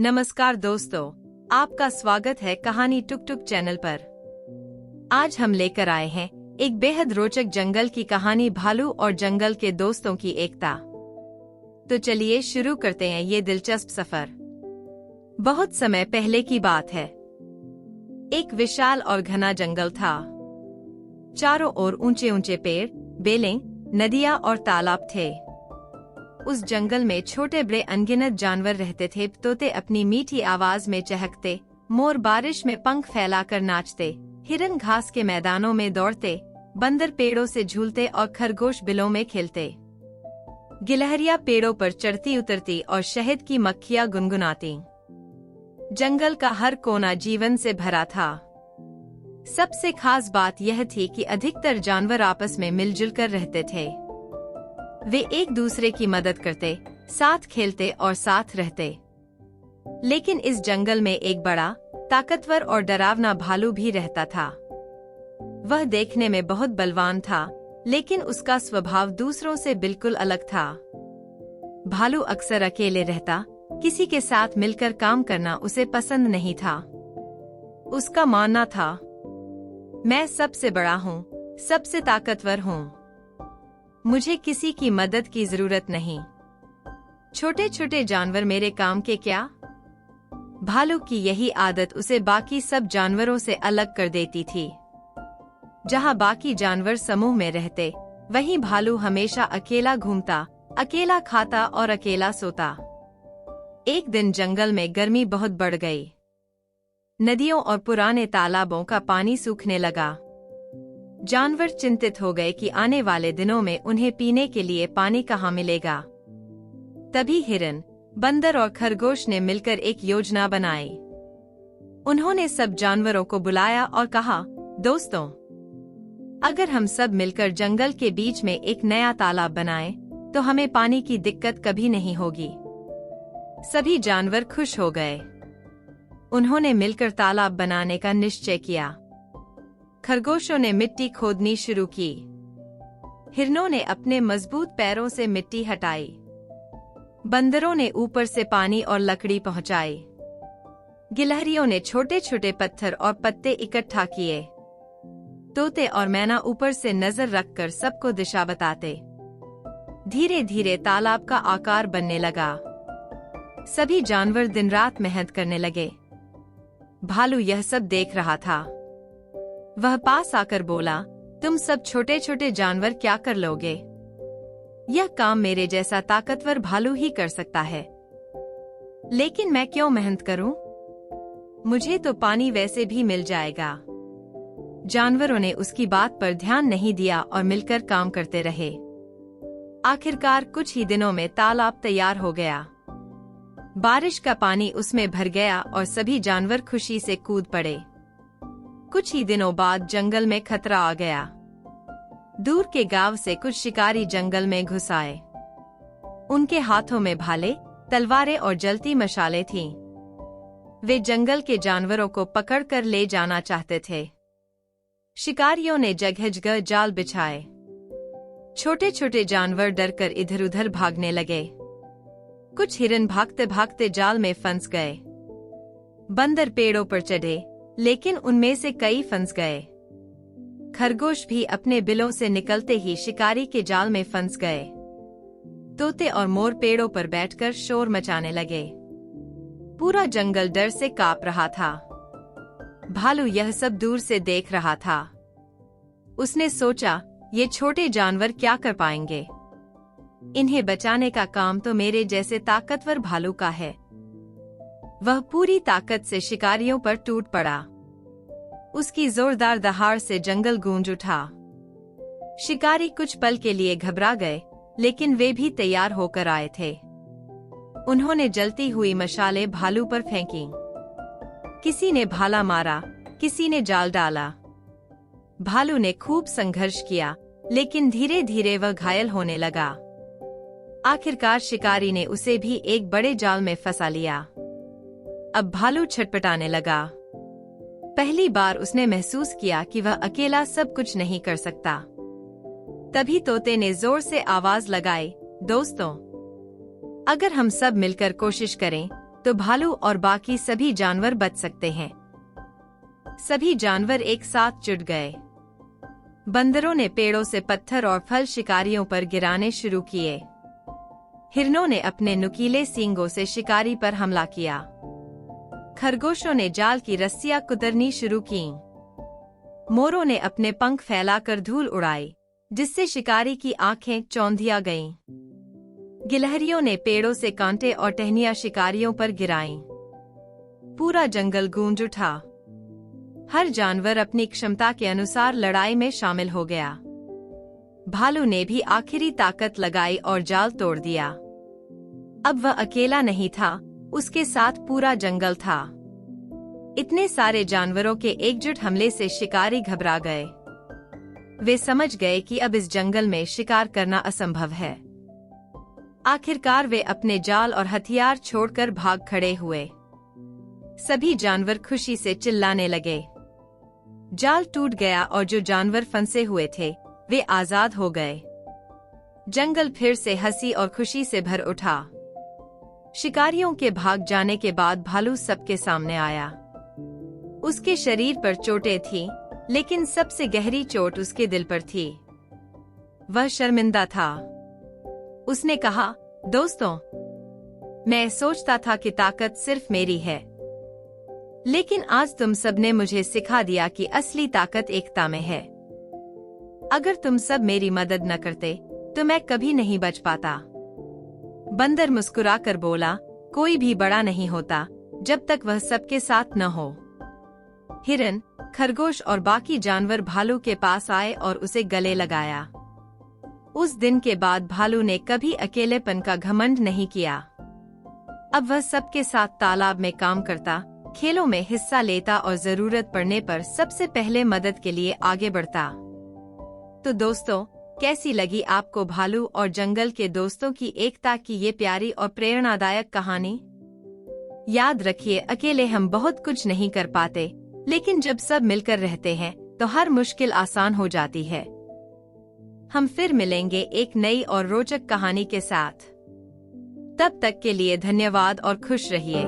नमस्कार दोस्तों, आपका स्वागत है कहानी टुक टुक चैनल पर। आज हम लेकर आए हैं एक बेहद रोचक जंगल की कहानी, भालू और जंगल के दोस्तों की एकता। तो चलिए शुरू करते हैं ये दिलचस्प सफर। बहुत समय पहले की बात है। एक विशाल और घना जंगल था। चारों ओर ऊंचे ऊंचे पेड़, बेलें, नदियां और तालाब थे। उस जंगल में छोटे बड़े अनगिनत जानवर रहते थे। तोते अपनी मीठी आवाज में चहकते, मोर बारिश में पंख फैलाकर नाचते, हिरन घास के मैदानों में दौड़ते, बंदर पेड़ों से झूलते और खरगोश बिलों में खेलते। गिलहरियां पेड़ों पर चढ़ती उतरती और शहद की मक्खियां गुनगुनाती। जंगल का हर कोना जीवन से भरा था। सबसे खास बात यह थी कि अधिकतर जानवर आपस में मिलजुल कर रहते थे। वे एक दूसरे की मदद करते, साथ खेलते और साथ रहते। लेकिन इस जंगल में एक बड़ा, ताकतवर और डरावना भालू भी रहता था। वह देखने में बहुत बलवान था, लेकिन उसका स्वभाव दूसरों से बिल्कुल अलग था। भालू अक्सर अकेले रहता, किसी के साथ मिलकर काम करना उसे पसंद नहीं था। उसका मानना था, मैं सबसे बड़ा हूँ, सबसे ताकतवर हूँ, मुझे किसी की मदद की जरूरत नहीं। छोटे छोटे जानवर मेरे काम के क्या? भालू की यही आदत उसे बाकी सब जानवरों से अलग कर देती थी। जहाँ बाकी जानवर समूह में रहते, वहीं भालू हमेशा अकेला घूमता, अकेला खाता और अकेला सोता। एक दिन जंगल में गर्मी बहुत बढ़ गई। नदियों और पुराने तालाबों का पानी सूखने लगा। जानवर चिंतित हो गए कि आने वाले दिनों में उन्हें पीने के लिए पानी कहाँ मिलेगा। तभी हिरन, बंदर और खरगोश ने मिलकर एक योजना बनाई। उन्होंने सब जानवरों को बुलाया और कहा, दोस्तों, अगर हम सब मिलकर जंगल के बीच में एक नया तालाब बनाएं, तो हमें पानी की दिक्कत कभी नहीं होगी। सभी जानवर खुश हो गए। उन्होंने मिलकर तालाब बनाने का निश्चय किया। खरगोशों ने मिट्टी खोदनी शुरू की। हिरनों ने अपने मजबूत पैरों से मिट्टी हटाई। बंदरों ने ऊपर से पानी और लकड़ी पहुंचाई। गिलहरियों ने छोटे छोटे पत्थर और पत्ते इकट्ठा किए। तोते और मैना ऊपर से नजर रखकर सबको दिशा बताते। धीरे धीरे तालाब का आकार बनने लगा। सभी जानवर दिन रात मेहनत करने लगे। भालू यह सब देख रहा था। वह पास आकर बोला, तुम सब छोटे छोटे जानवर क्या कर लोगे? यह काम मेरे जैसा ताकतवर भालू ही कर सकता है। लेकिन मैं क्यों मेहनत करूं? मुझे तो पानी वैसे भी मिल जाएगा। जानवरों ने उसकी बात पर ध्यान नहीं दिया और मिलकर काम करते रहे। आखिरकार कुछ ही दिनों में तालाब तैयार हो गया। बारिश का पानी उसमें भर गया और सभी जानवर खुशी से कूद पड़े। कुछ ही दिनों बाद जंगल में खतरा आ गया। दूर के गांव से कुछ शिकारी जंगल में घुस आए। उनके हाथों में भाले, तलवारें और जलती मशालें थीं। वे जंगल के जानवरों को पकड़कर ले जाना चाहते थे। शिकारियों ने जगह जगह जाल बिछाए। छोटे छोटे जानवर डरकर इधर उधर भागने लगे। कुछ हिरन भागते भागते जाल में फंस गए। बंदर पेड़ों पर चढ़े, लेकिन उनमें से कई फंस गए। खरगोश भी अपने बिलों से निकलते ही शिकारी के जाल में फंस गए। तोते और मोर पेड़ों पर बैठकर शोर मचाने लगे। पूरा जंगल डर से कांप रहा था। भालू यह सब दूर से देख रहा था। उसने सोचा, ये छोटे जानवर क्या कर पाएंगे? इन्हें बचाने का काम तो मेरे जैसे ताकतवर भालू का है। वह पूरी ताकत से शिकारियों पर टूट पड़ा। उसकी जोरदार दहाड़ से जंगल गूंज उठा। शिकारी कुछ पल के लिए घबरा गए, लेकिन वे भी तैयार होकर आए थे। उन्होंने जलती हुई मशालें भालू पर फेंकी। किसी ने भाला मारा, किसी ने जाल डाला। भालू ने खूब संघर्ष किया, लेकिन धीरे धीरे वह घायल होने लगा। आखिरकार शिकारी ने उसे भी एक बड़े जाल में फंसा लिया। अब भालू छटपटाने लगा। पहली बार उसने महसूस किया कि वह अकेला सब कुछ नहीं कर सकता। तभी तोते ने जोर से आवाज लगाई, दोस्तों, अगर हम सब मिलकर कोशिश करें तो भालू और बाकी सभी जानवर बच सकते हैं। सभी जानवर एक साथ जुट गए। बंदरों ने पेड़ों से पत्थर और फल शिकारियों पर गिराने शुरू किए। हिरणों ने अपने नुकीले सींगों से शिकारी पर हमला किया। खरगोशों ने जाल की रस्सियां कुतरनी शुरू कीं। मोरों ने अपने पंख फैलाकर धूल उड़ाई, जिससे शिकारी की आंखें चौंधिया गईं। गिलहरियों ने पेड़ों से कांटे और टहनियां शिकारियों पर गिराईं। पूरा जंगल गूंज उठा। हर जानवर अपनी क्षमता के अनुसार लड़ाई में शामिल हो गया। भालू ने भी आखिरी ताकत लगाई और जाल तोड़ दिया। अब वह अकेला नहीं था, उसके साथ पूरा जंगल था। इतने सारे जानवरों के एकजुट हमले से शिकारी घबरा गए। वे समझ गए कि अब इस जंगल में शिकार करना असंभव है। आखिरकार वे अपने जाल और हथियार छोड़कर भाग खड़े हुए। सभी जानवर खुशी से चिल्लाने लगे। जाल टूट गया और जो जानवर फंसे हुए थे वे आजाद हो गए। जंगल फिर से हंसी और खुशी से भर उठा। शिकारियों के भाग जाने के बाद भालू सबके सामने आया। उसके शरीर पर चोटें थीं, लेकिन सबसे गहरी चोट उसके दिल पर थी। वह शर्मिंदा था। उसने कहा, दोस्तों, मैं सोचता था कि ताकत सिर्फ मेरी है, लेकिन आज तुम सबने मुझे सिखा दिया कि असली ताकत एकता में है। अगर तुम सब मेरी मदद न करते तो मैं कभी नहीं बच पाता। बंदर मुस्कुराकर बोला, कोई भी बड़ा नहीं होता जब तक वह सबके साथ न हो। हिरन, खरगोश और बाकी जानवर भालू के पास आए और उसे गले लगाया। उस दिन के बाद भालू ने कभी अकेलेपन का घमंड नहीं किया। अब वह सबके साथ तालाब में काम करता, खेलों में हिस्सा लेता और जरूरत पड़ने पर सबसे पहले मदद के लिए आगे बढ़ता। तो दोस्तों, कैसी लगी आपको भालू और जंगल के दोस्तों की एकता की ये प्यारी और प्रेरणादायक कहानी? याद रखिए, अकेले हम बहुत कुछ नहीं कर पाते, लेकिन जब सब मिलकर रहते हैं तो हर मुश्किल आसान हो जाती है। हम फिर मिलेंगे एक नई और रोचक कहानी के साथ। तब तक के लिए धन्यवाद और खुश रहिए।